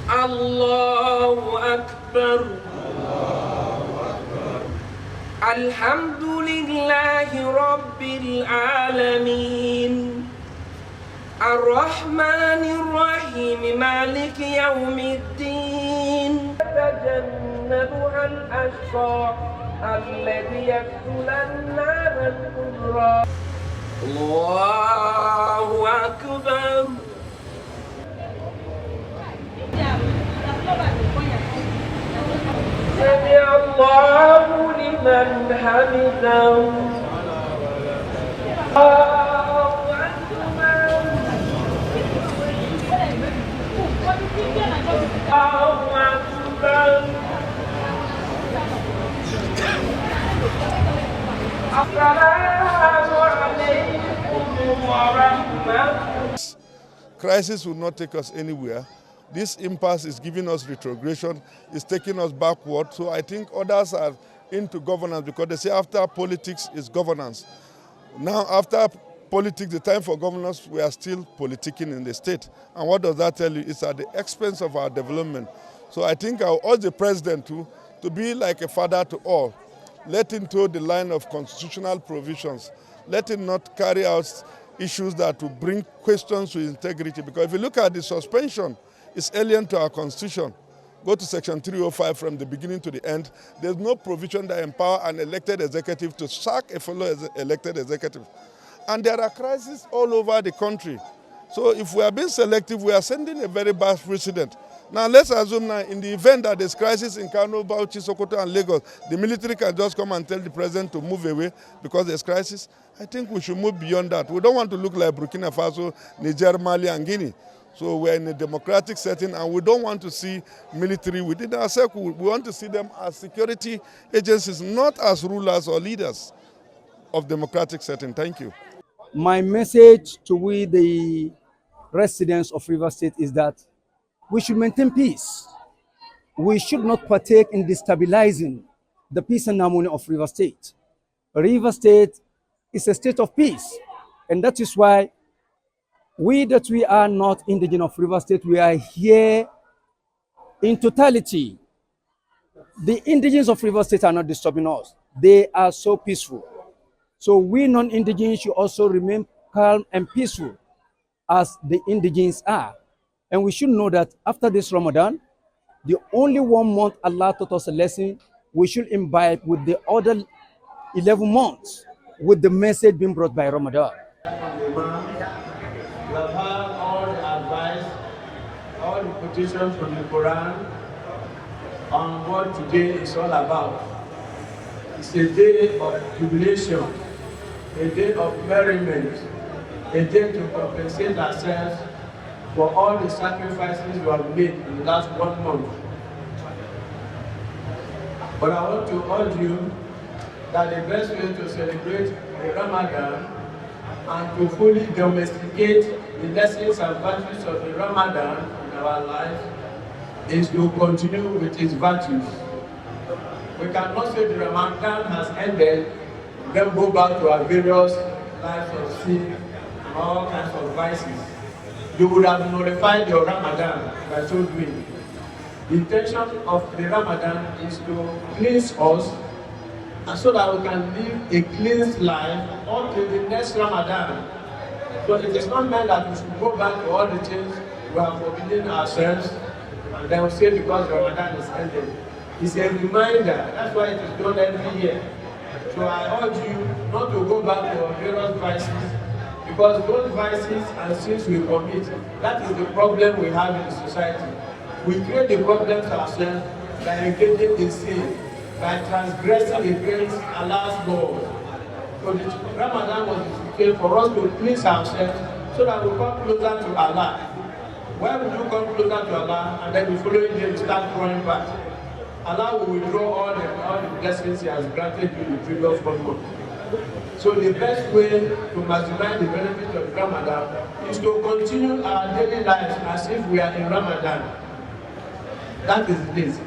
Allahu Akbar. Alhamdulillahi Rabbil Alameen. Ar-Rahmanir Rahim Maliki Yawmiddin. Tajannabuha al-ashqa alladhi yakula an-nar al-kubra. Allahu Akbar. سمع الله لمن حمده. Crisis will not take us anywhere. This impasse is giving us retrogression, it's taking us backward. So I think others are into governance because they say after politics is governance. Now after politics, the time for governance, we are still politicking in the state. And what does that tell you? It's at the expense of our development. So I think I will urge the president to be like a father to all. Let him toe the line of constitutional provisions. Let him not carry out issues that will bring questions to integrity. Because if you look at the suspension, it's alien to our constitution. Go to section 305 from the beginning to the end. There's no provision that empower an elected executive to sack a fellow elected executive. And there are crises all over the country. So if we are being selective, we are sending a very bad precedent. Now let's assume now in the event that there's crisis in Kano, Bauchi, Sokoto and Lagos, the military can just come and tell the president to move away because there's crisis. I think we should move beyond that. We don't want to look like Burkina Faso, Niger, Mali and Guinea. So we're in a democratic setting and we don't want to see military within our circle. We want to see them as security agencies, not as rulers or leaders of democratic setting. Thank you. My message to we, the residents of Rivers State, is that we should maintain peace. We should not partake in destabilizing the peace and harmony of Rivers State. Rivers State is a state of peace, and that is why we are not indigenous of Rivers State, we are here in totality. The indigenous of Rivers State are not disturbing us. They are so peaceful. So we non-indigenous should also remain calm and peaceful as the indigenous are. And we should know that after this Ramadan, the only 1 month Allah taught us a lesson, we should imbibe with the other 11 months with the message being brought by Ramadan. We have had all the advice, all the quotations from the Quran on what today is all about. It's a day of jubilation, a day of merriment, a day to compensate ourselves for all the sacrifices we have made in the last 1 month. But I want to urge you that the best way to celebrate the Ramadan and to fully domesticate the lessons and virtues of the Ramadan in our lives is to continue with its virtues. We cannot say the Ramadan has ended, then go back to our various lives of sin and all kinds of vices. You would have nullified your Ramadan by so doing. The intention of the Ramadan is to cleanse us, and so that we can live a cleansed life until the next Ramadan. So it is not meant that we should go back to all the things we have forbidden ourselves and then we say because Ramadan is ended. It's a reminder, that's why it is done every year. So I urge you not to go back to our various vices, because those vices and sins we commit, that is the problem we have in society. We create the problems ourselves by engaging in sin, by transgressing against Allah's laws. So the Ramadan was dedicated for us to cleanse ourselves so that we come closer to Allah. Why would you come closer to Allah and then the following day you start drawing back? Allah will withdraw all the blessings He has granted you in the previous 1 month. So the best way to maximize the benefit of Ramadan is to continue our daily lives as if we are in Ramadan. That is this.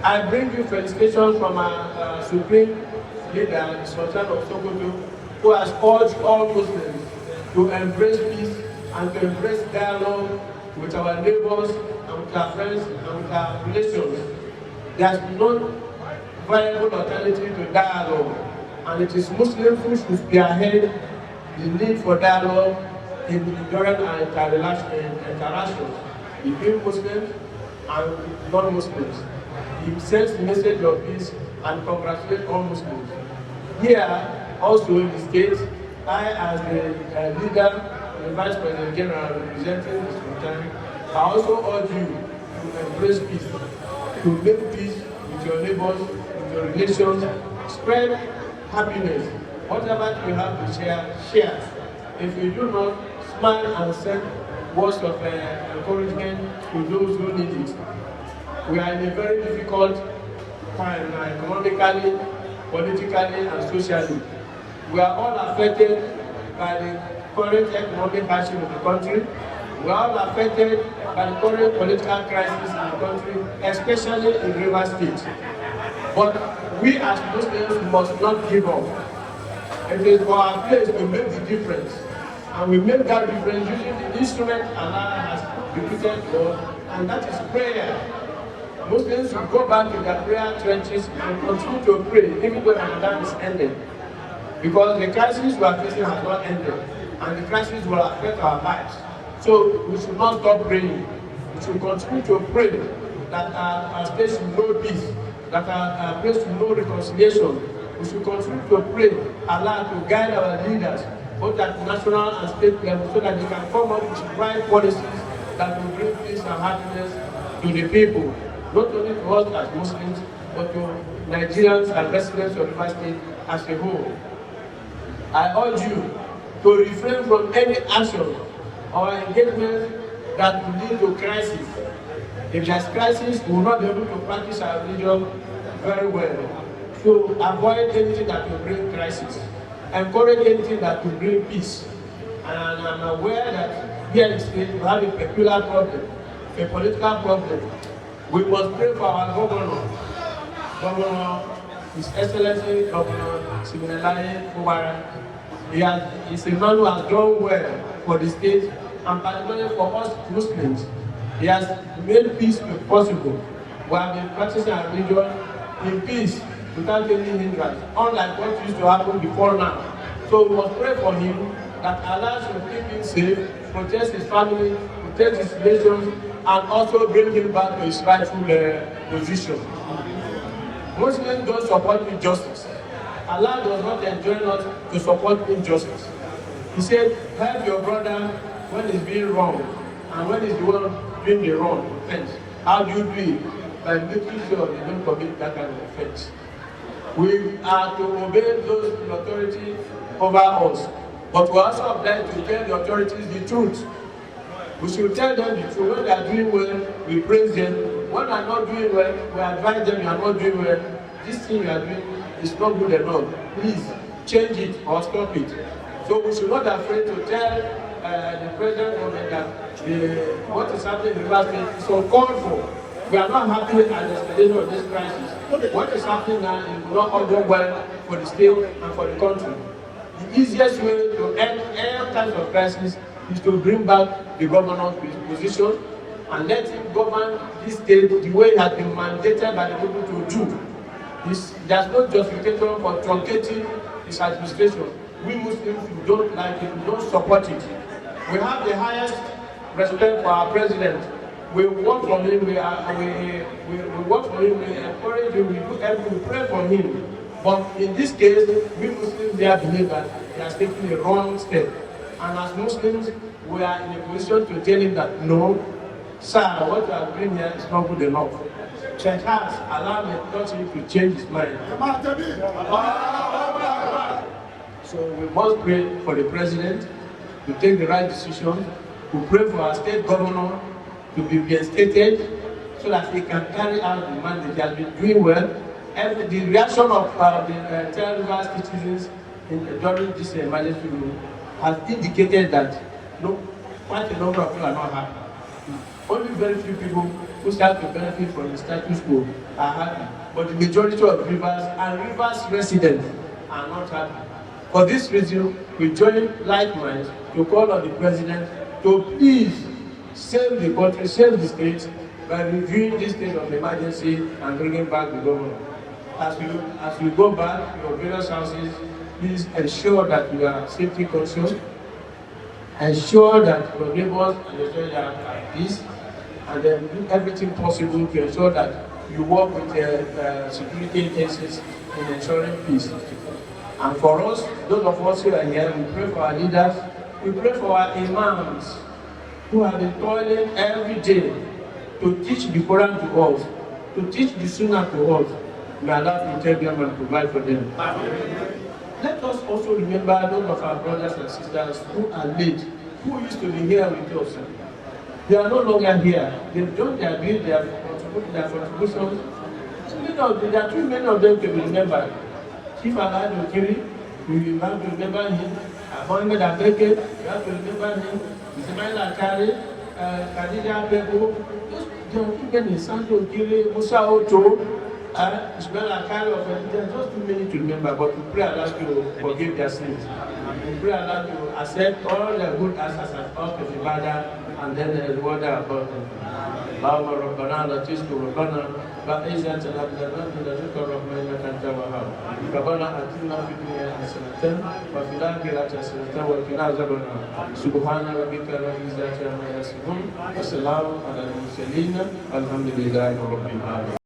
I bring you felicitations from our Supreme leader, the Sultan of Sokoto, who has urged all Muslims to embrace peace and to embrace dialogue with our neighbors and with our friends and with our relations. There's no viable alternative to dialogue, and it is Muslims who should spearhead the need for dialogue in the enduring and interactions between Muslims and non-Muslims. He sends the message of peace and congratulates all Muslims. Here, also in the state, I, as the leader, the Vice President General representing the Sultan, I also urge you to embrace peace, to make peace with your neighbors, with your relations, spread happiness. Whatever you have to share, share. If you do not, smile and send words of encouragement to those who need it. We are in a very difficult time now, economically, politically, and socially. We are all affected by the current economic hardship of the country. We are all affected by the current political crisis in the country, especially in Rivers State. But we as Muslims must not give up. It is for our place to make the difference. And we make that difference using the instrument Allah has repeated to us, and that is prayer. Muslims should go back to their prayer trenches and continue to pray even though Ramadan is ended. Because the crisis we are facing has not ended, and the crisis will affect our lives. So we should not stop praying. We should continue to pray that our state should know peace, that our place should know reconciliation. We should continue to pray Allah to guide our leaders, both at national and state level, so that they can come up with the right policies that will bring peace and happiness to the people. Not only to us as Muslims, but to Nigerians and residents of Rivers State as a whole. I urge you to refrain from any action or engagement that will lead to crisis. If there's crisis, we will not be able to practice our religion very well. So avoid anything that will bring crisis. Encourage anything that will bring peace. And I'm aware that here in the state we have a peculiar problem, a political problem. We must pray for our governor, His Excellency Governor Fubara. He's a man who has done well for the state and particularly for us Muslims. He has made peace possible. We have been practicing our religion in peace without any hindrance, unlike what used to happen before now. So we must pray for him that Allah should keep him safe, protect his family, protect his relations, and also bring him back to his rightful position. Muslims don't support injustice. Allah does not enjoin us to support injustice. He said, help your brother when he's being wrong, and when he's the one doing the wrong offense. How do you do it? By making sure they don't commit that kind of offense. We are to obey those in authority over us, but we also obliged to tell the authorities the truth. We should tell them the truth. When they are doing well, we praise them. When they are not doing well, we advise them you are not doing well. This thing you are doing is not good enough. Please change it or stop it. So we should not be afraid to tell the present government that what is happening in the Rivers State is uncalled for. We are not happy at the escalation of this crisis. What is happening now is not all going well for the state and for the country. The easiest way to end all kinds of crisis is to bring back the governor to his position and let him govern this state the way it has been mandated by the people to do. There's no justification for truncating his administration. We Muslims who don't like it, we don't support it. We have the highest respect for our president. We work for him, we work for him, we encourage him, we do everything, we pray for him. But in this case, we Muslims there believe that he has taken a wrong step. And as Muslims, we are in a position to tell him that no, sir, what you are doing here is not good enough. Church has allowed me not him to change his mind. So we must pray for the president to take the right decision. We pray for our state governor to be reinstated so that he can carry out the mandate. He has been doing well. And the reaction of the Rivers citizens during this emergency rule has indicated that quite a number of people are not happy. Only very few people who start to benefit from the status quo are happy. But the majority of Rivers and Rivers residents are not happy. For this reason, we join like minds to call on the president to please save the country, save the state by reviewing this state of emergency and bringing back the government. As we go back to your various houses, please ensure that you are safety conscious, ensure that your neighbors and your friends are at peace, and then do everything possible to ensure that you work with security agencies in ensuring peace. And for us, those of us who are here, we pray for our leaders, we pray for our imams who have been toiling every day to teach the Quran to us, to teach the Sunnah to us. May Allah protect them and provide for them. Let us also remember those of our brothers and sisters who are late, who used to be here with us. They are no longer here. They've done their bill, they have contributed their contributions. There are too many of them to be remembered. Chief Alhaji Okiri, we have to remember him. Mohammed Abeke, we have to remember him. Ismail Akari, Khadija Bebo, there are too many. Santo Okiri, Musa Oto, Ismail Akari of there are just too many to remember, but we pray Allah to forgive their sins. We pray Allah to accept all their good acts as an act of ibadah and then reward our about them. اللهم ربنا لا تزغ قلوبنا بعد إذ هديتنا وهب لنا من لدنك رحمة إنك أنت الوهاب. ربنا آتنا في الدنيا حسنة وفي الآخرة حسنة وقنا عذاب النار. سبحان ربك رب العزة عما يصفون وسلام على المرسلين والحمد لله رب العالمين.